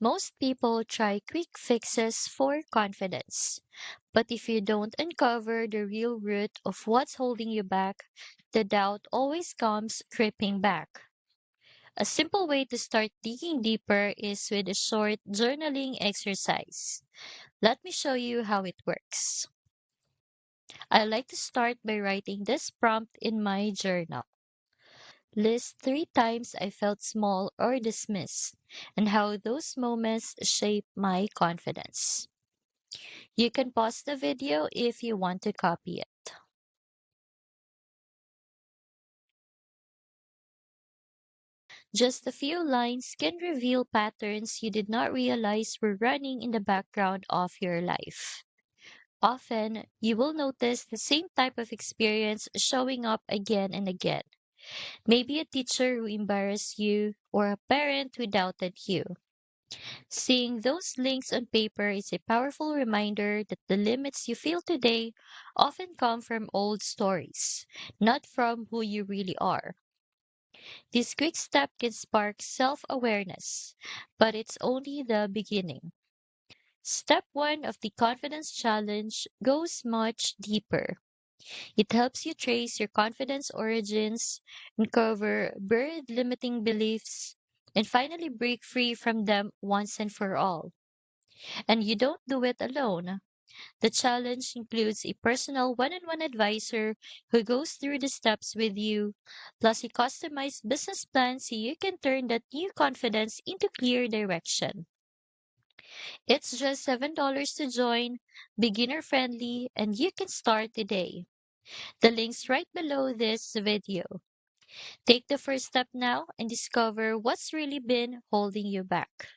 Most people try quick fixes for confidence, but if you don't uncover the real root of what's holding you back, the doubt always comes creeping back. A simple way to start digging deeper is with a short journaling exercise. Let me show you how it works. I like to start by writing this prompt in my journal. List 3 times I felt small or dismissed and how those moments shape my confidence. You can pause the video if you want to copy it. Just a few lines can reveal patterns you did not realize were running in the background of your life. Often, you will notice the same type of experience showing up again and again. Maybe a teacher who embarrassed you or a parent who doubted you. Seeing those links on paper is a powerful reminder that the limits you feel today often come from old stories, not from who you really are. This quick step can spark self awareness, but it's only the beginning. Step 1 of the confidence challenge goes much deeper. It helps you trace your confidence origins, uncover buried limiting beliefs, and finally break free from them once and for all. And you don't do it alone. The challenge includes a personal one on one advisor who goes through the steps with you, plus a customized business plan so you can turn that new confidence into clear direction. It's just $7 to join, beginner friendly, and you can start today. The link's right below this video. Take the first step now and discover what's really been holding you back.